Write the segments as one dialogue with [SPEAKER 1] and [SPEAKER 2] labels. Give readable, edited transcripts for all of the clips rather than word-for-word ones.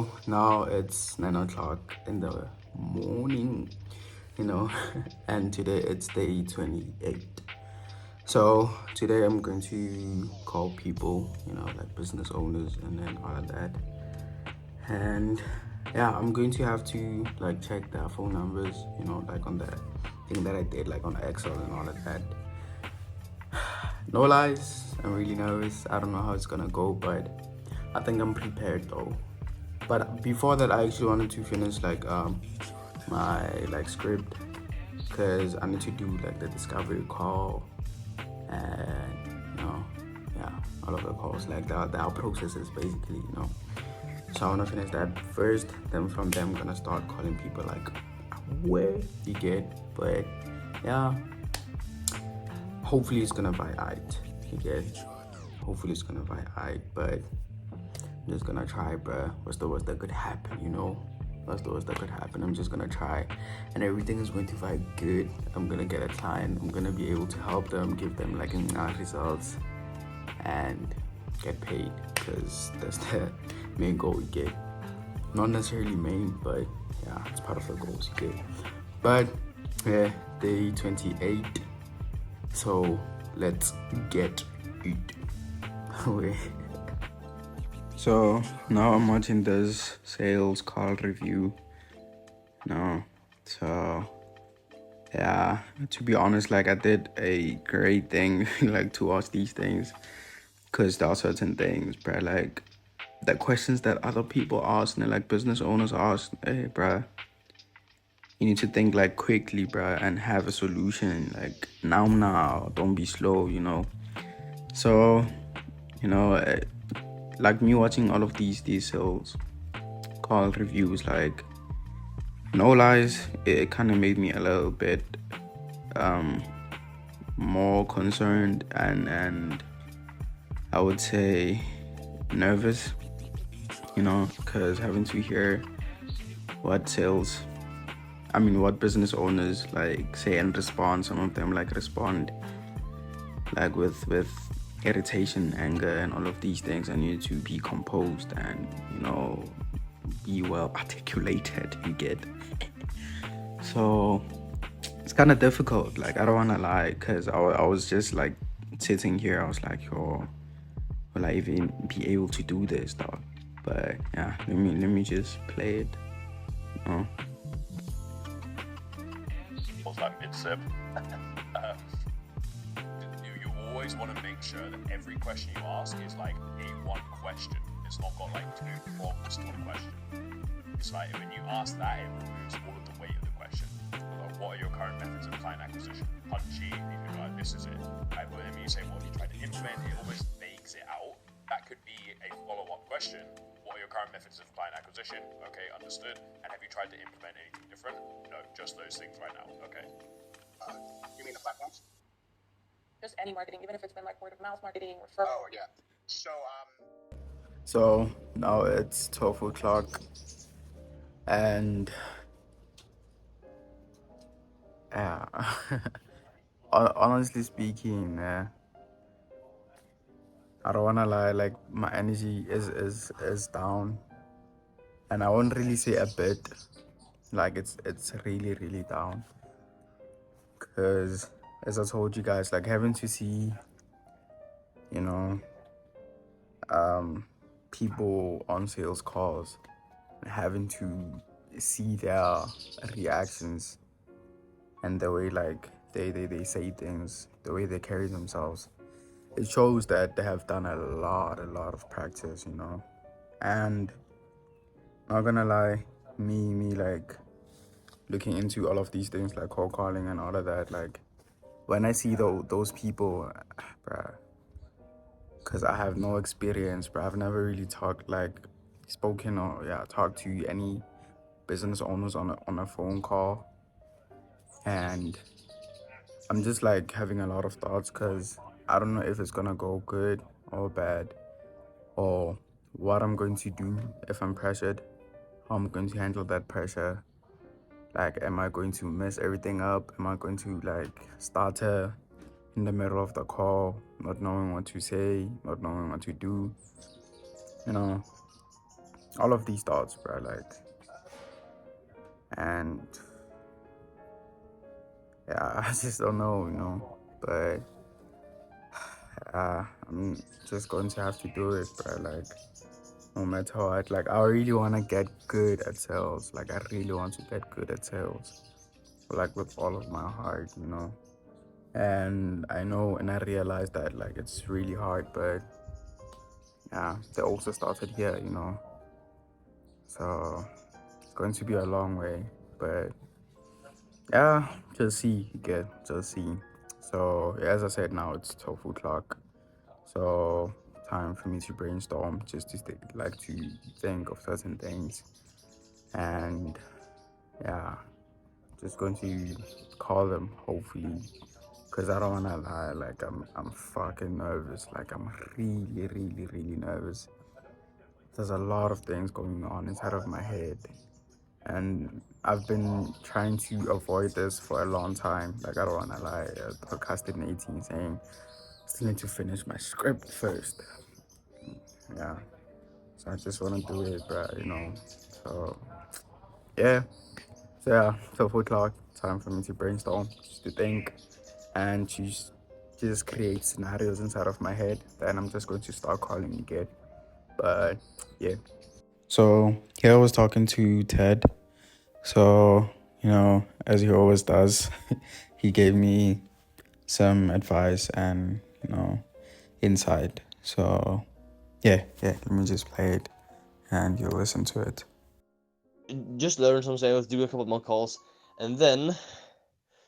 [SPEAKER 1] So now it's 9 o'clock in the morning, and today it's day 28. So today I'm going to call people, like business owners and then all of that. And yeah, I'm going to have to like check their phone numbers, like on the thing that I did, like on Excel and all of that. No lies, I'm really nervous. I don't know how it's gonna go, but I think I'm prepared though. But before that, I actually wanted to finish like my like script, because I need to do like the discovery call and yeah, all of the calls, like the processes basically. So I want to finish that first, then from there I'm gonna start calling people like where you get. But yeah, hopefully it's gonna buy aight, you get. Hopefully it's gonna buy aight, but I'm just gonna try, bruh. What's the worst that could happen? What's the worst that could happen? I'm just gonna try, and everything is going to vibe good. I'm gonna get a client. I'm gonna be able to help them, give them like results, and get paid, because that's the main goal we get. Not necessarily main, but yeah, it's part of the goals you get. But yeah, day 28. So let's get it. Wait. So now I'm watching this sales call review. So yeah, to be honest, like I did a great thing like to watch these things, because there are certain things, bro, like the questions that other people ask and like business owners ask, hey, bro, you need to think like quickly, bro, and have a solution like now. Don't be slow, So, like me watching all of these sales call reviews, like no lies, it kind of made me a little bit more concerned and I would say nervous, because having to hear what business owners like say and respond. Some of them like respond like with irritation, anger, and all of these things. I need to be composed and be well articulated, you get. So it's kind of difficult, like I don't want to lie, because I was just like sitting here, I was like, yo, will I even be able to do this, dog? But yeah, let me just play it.
[SPEAKER 2] Was like mid-sip. You always want to make sure that every question you ask is like a one question. It's not got like two prongs to one question. It's like when you ask that, it removes all of the weight of the question. Like, what are your current methods of client acquisition? Punchy, you can go like, this is it. Right? But then when you say, what have you tried to implement, it almost vagues it out. That could be a follow-up question. What are your current methods of client acquisition? Okay, understood. And have you tried to implement anything different? No, just those things right now. Okay.
[SPEAKER 3] You mean the platforms?
[SPEAKER 4] Just any marketing, even if it's been like word of mouth marketing, referral.
[SPEAKER 3] Oh yeah.
[SPEAKER 1] So now it's 12 o'clock, and yeah, honestly speaking, I don't wanna lie, like my energy is down, and I won't really say a bit, like it's really really down, because as I told you guys, like having to see people on sales calls, having to see their reactions and the way like they say things, the way they carry themselves, it shows that they have done a lot of practice, and not gonna lie, me like looking into all of these things like cold calling and all of that, like when I see those people, bruh, because I have no experience, but I've never really talked to any business owners on a phone call, and I'm just like having a lot of thoughts, because I don't know if it's gonna go good or bad, or what I'm going to do if I'm pressured, how I'm going to handle that pressure. Like, am I going to mess everything up? Am I going to like stutter in the middle of the call, not knowing what to say, not knowing what to do? all of these thoughts, bro. Like, and yeah, I just don't know, but I'm just going to have to do it, bro. Like, no matter what, like, I really want to get good at sales. Like, I really want to get good at sales, like, with all of my heart. And I know, and I realize that, like, it's really hard, but yeah, they also started here. So it's going to be a long way, but yeah, just see, just see. So as I said, now it's 12 o'clock. So time for me to brainstorm, just to like to think of certain things, and yeah, just going to call them hopefully, because I don't wanna lie, like I'm fucking nervous, like I'm really really really nervous. There's a lot of things going on inside of my head, and I've been trying to avoid this for a long time. Like, I don't wanna lie, procrastinating, saying I still need to finish my script first. Yeah, so I just wanna do it, bro. So yeah, so yeah, 12 o'clock, time for me to brainstorm, just to think, and just create scenarios inside of my head. Then I'm just going to start calling again. But yeah. So here I was talking to Ted. So, as he always does, he gave me some advice and, insight. So, yeah, let me just play it and you'll listen to it.
[SPEAKER 5] Just learn some sales, do a couple more calls, and then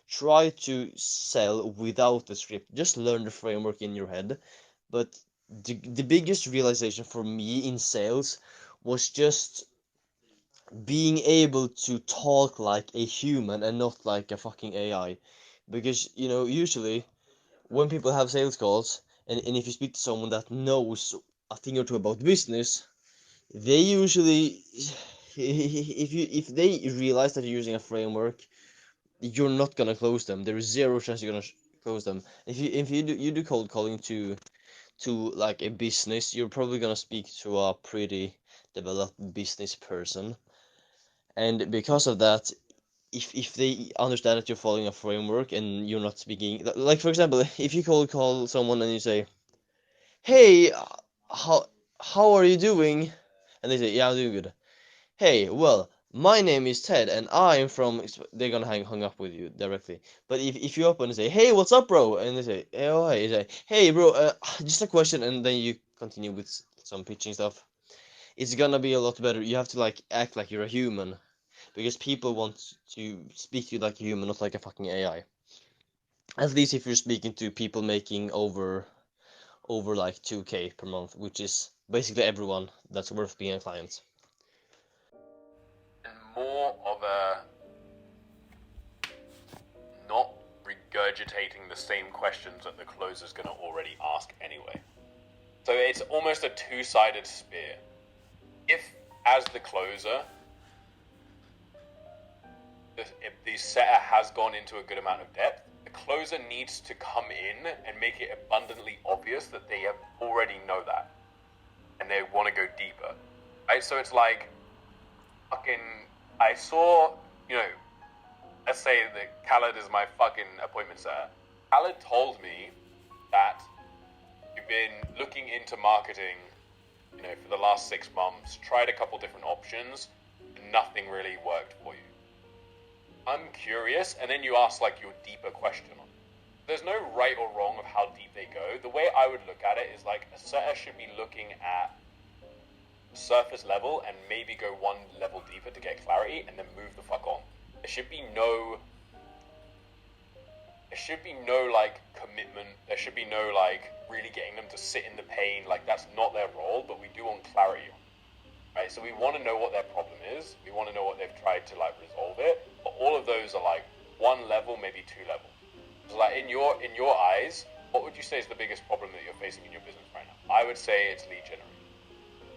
[SPEAKER 5] try to sell without the script. Just learn the framework in your head. But the biggest realization for me in sales was just being able to talk like a human and not like a fucking AI. Because, usually when people have sales calls, and if you speak to someone that knows a thing or two about business, they usually, if they realize that you're using a framework, you're not gonna close them. There is zero chance you're gonna close them. If you do cold calling to like a business, you're probably gonna speak to a pretty developed business person, and because of that, if they understand that you're following a framework and you're not speaking, like for example, if you cold call someone and you say, "Hey, how how are you doing?" and they say, "Yeah, I'm doing good." "Hey, well, my name is Ted, and I'm from," they're gonna hung up with you directly. But if you open and say, "Hey, what's up, bro?" and they say, "Hey, oh, hey," you say, "Hey, bro, just a question," and then you continue with some pitching stuff. It's gonna be a lot better. You have to like act like you're a human, because people want to speak to you like a human, not like a fucking AI. At least if you're speaking to people making over like 2K per month, which is basically everyone that's worth being a client.
[SPEAKER 2] And more of a not regurgitating the same questions that the closer's going to already ask anyway. So it's almost a two-sided spear. If, as the closer, if the setter has gone into a good amount of depth, the closer needs to come in and make it abundantly obvious that they have already know that, and they want to go deeper, right? So it's like, I saw, let's say that Khaled is my fucking appointment setter. Khaled told me that you've been looking into marketing, for the last 6 months, tried a couple different options, and nothing really worked for you. I'm curious, and then you ask like your deeper question on it. There's no right or wrong of how deep they go. The way I would look at it is like a setter should be looking at surface level and maybe go one level deeper to get clarity and then move the fuck on. There should be no like commitment. There should be no like really getting them to sit in the pain. Like, that's not their role, but we do want clarity on it, right? So we want to know what their problem is. We want to know what they've tried to like resolve it. But all of those are like one level, maybe 2 levels. So like in your eyes, what would you say is the biggest problem that you're facing in your business right now? I would say it's lead generation.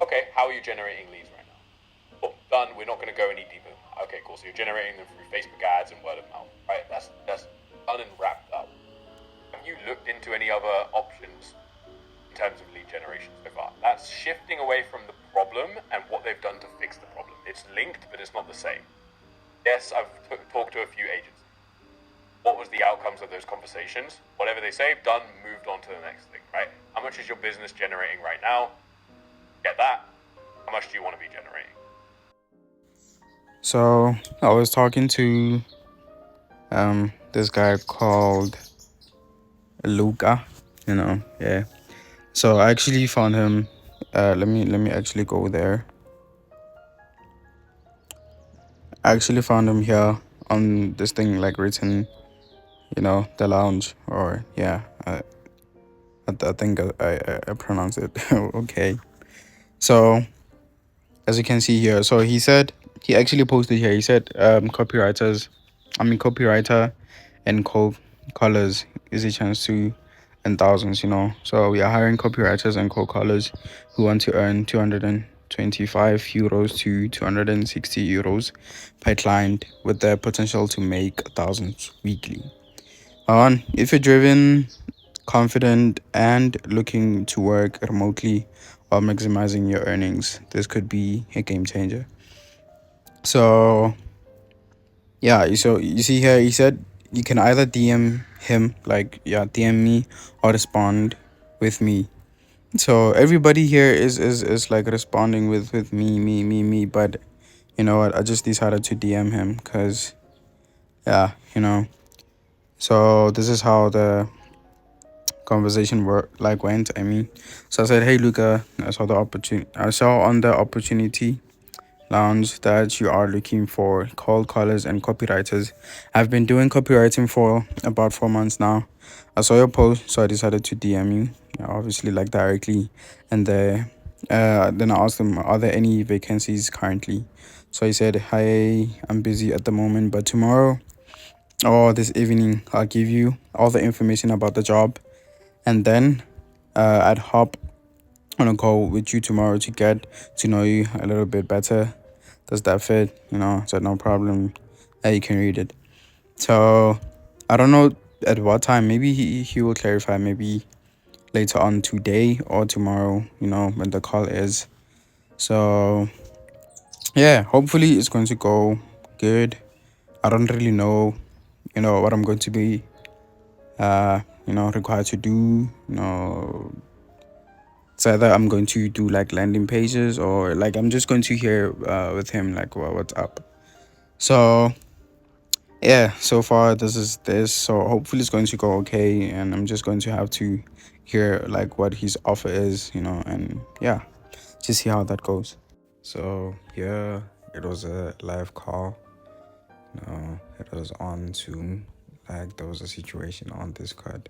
[SPEAKER 2] Okay, how are you generating leads right now? Oh, done. We're not going to go any deeper than that. Okay, cool. So you're generating them through Facebook ads and word of mouth, right? That's done and wrapped up. Have you looked into any other options terms of lead generation so far. That's shifting away from the problem and what they've done to fix the problem. It's linked, but it's not the same. Yes, I've talked to a few agents. What was the outcomes of those conversations? Whatever they say, done, moved on to the next thing, right? How much is your business generating right now? Get that. How much do you want to be generating?
[SPEAKER 1] So I was talking to this guy called Luca, yeah. So I actually found him. Let me actually go there. I actually found him here on this thing like written, the lounge, or yeah. I think I pronounced it okay. So as you can see here, so he said he actually posted here. He said copywriter and co-callers is a chance to earn thousands. So we are hiring copywriters and co-callers who want to earn 225 euros to 260 euros per client, with the potential to make thousands weekly. If you're driven, confident, and looking to work remotely while maximizing your earnings, this could be a game changer. So yeah, so you see here, he said you can either DM him, DM me, or respond with me. So everybody here is like responding with me, but you know what, I just decided to DM him because yeah, so this is how the conversation went. So I said, hey Luca, I saw on the opportunity lounge that you are looking for cold callers and copywriters. I've been doing copywriting for about 4 months now. I saw your post, so I decided to DM you, obviously like directly, and then I asked him, are there any vacancies currently? So he said, hi, I'm busy at the moment, but tomorrow or this evening I'll give you all the information about the job, and then I'd hop on a call with you tomorrow to get to know you a little bit better. Does that fit? So no problem. You can read it. So I don't know at what time. Maybe he will clarify. Maybe later on today or tomorrow. When the call is. So yeah, hopefully it's going to go good. I don't really know, what I'm going to be, required to do. It's either I'm going to do like landing pages, or like I'm just going to hear with him like what's up. So yeah, so far this is this. So hopefully it's going to go okay, and I'm just going to have to hear like what his offer is, and yeah, just see how that goes. So yeah, it was a live call. It was on Zoom. Like there was a situation on Discord.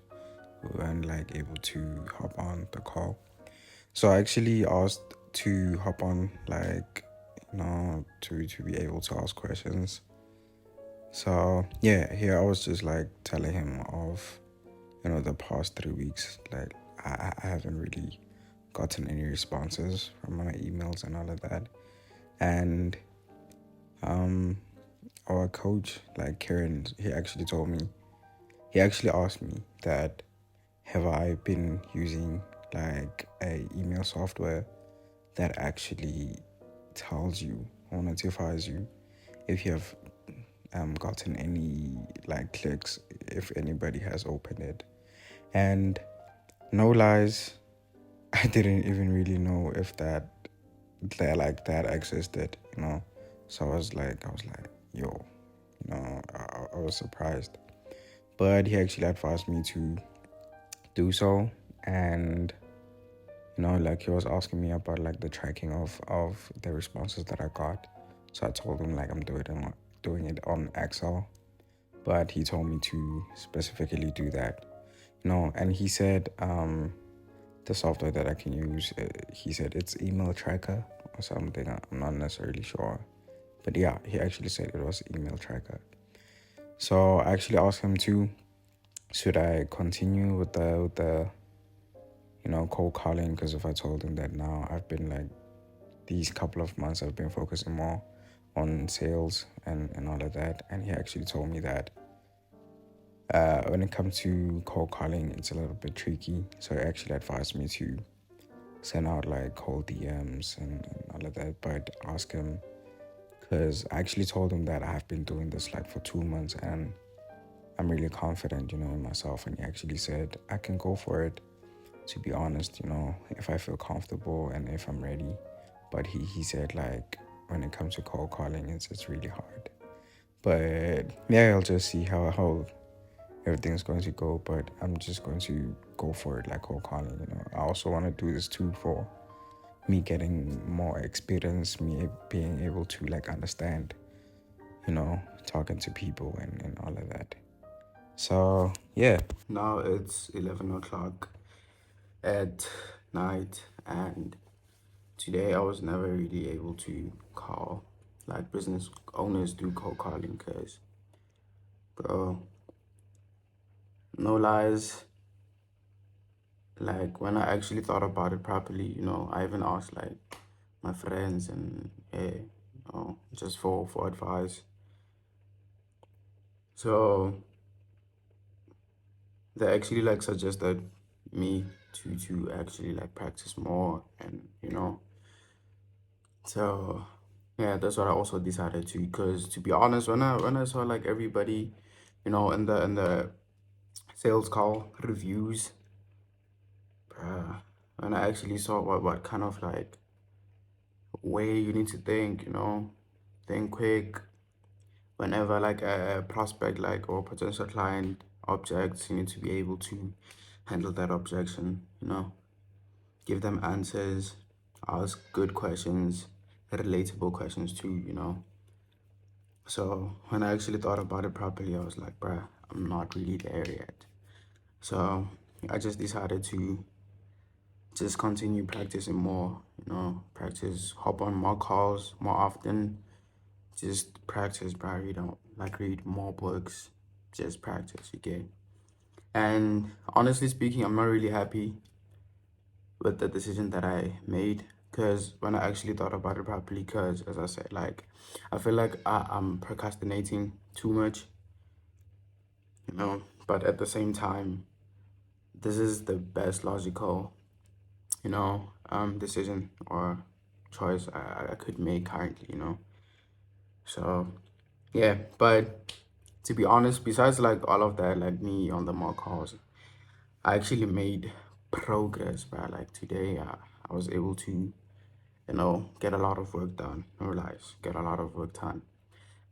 [SPEAKER 1] We weren't like able to hop on the call. So I actually asked to hop on, like, to be able to ask questions. So yeah, here I was just like telling him of, the past 3 weeks, like I haven't really gotten any responses from my emails and all of that. And our coach, like Kieran, he actually asked me that have I been using like a email software that actually tells you or notifies you if you have gotten any like clicks, if anybody has opened it. And no lies, I didn't even really know if that existed, So I was like, yo, I was surprised. But he actually advised me to do so, and like he was asking me about like the tracking of the responses that I got. So I told him like I'm doing it on Excel, but he told me to specifically do that, and he said the software that I can use, he said it's email tracker or something. I'm not necessarily sure, but yeah, he actually said it was email tracker. So I actually asked him to, should I continue with the cold calling, because if I told him that now I've been like these couple of months I've been focusing more on sales and all of that, and he actually told me that When it comes to cold calling, it's a little bit tricky. So he actually advised me to send out like cold DMs and all of that, but ask him because I actually told him that I have been doing this like for 2 months and I'm really confident, in myself. And he actually said I can go for it. To be honest, if I feel comfortable and if I'm ready. But he said like when it comes to cold calling, it's really hard. But yeah, I'll just see how everything's going to go. But I'm just going to go for it like cold calling. I also want to do this too for me getting more experience, me being able to like understand, talking to people and all of that. So yeah. Now it's 11 o'clock at night, and today I was never really able to call like business owners do cold calling because, bro, no lies, like when I actually thought about it properly, I even asked like my friends and yeah, just for advice. So they actually like suggested me to actually like practice more and so yeah, that's what I also decided to, because to be honest, when I saw like everybody, in the sales call reviews, when I actually saw what kind of like way you need to think, think quick whenever like a prospect like or potential client objects, you need to be able to handle that objection, give them answers, ask good questions, relatable questions too, So when I actually thought about it properly, I was like, bruh, I'm not really there yet. So I just decided to just continue practicing more, practice, hop on more calls more often, just practice, bruh. You don't like read more books, just practice, okay? And honestly speaking, I'm not really happy with the decision that I made, because when I actually thought about it properly, because as I said, like I feel like I'm procrastinating too much, but at the same time, this is the best logical, decision or choice I could make currently, So yeah, but to be honest, besides like all of that, like me on the mock calls, I actually made progress. But like today, I was able to, get a lot of work done. No lies, get a lot of work done.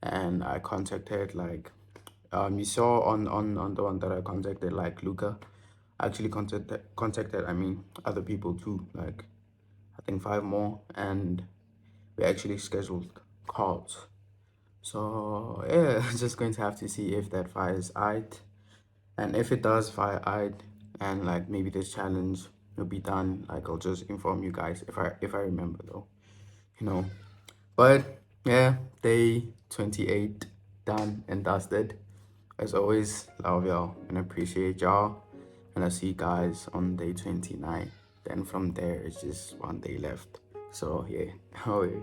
[SPEAKER 1] And I contacted like, you saw on the one that I contacted, like Luca. I actually contacted, I mean, other people too, like I think 5 more, and we actually scheduled calls. So yeah, just going to have to see if that fires out, and if it does fire out, and like maybe this challenge will be done. Like I'll just inform you guys if I remember though, you know. But yeah, day 28 done and dusted. As always, love y'all and appreciate y'all, and I'll see you guys on day 29. Then from there, it's just one day left. So yeah, oh yeah.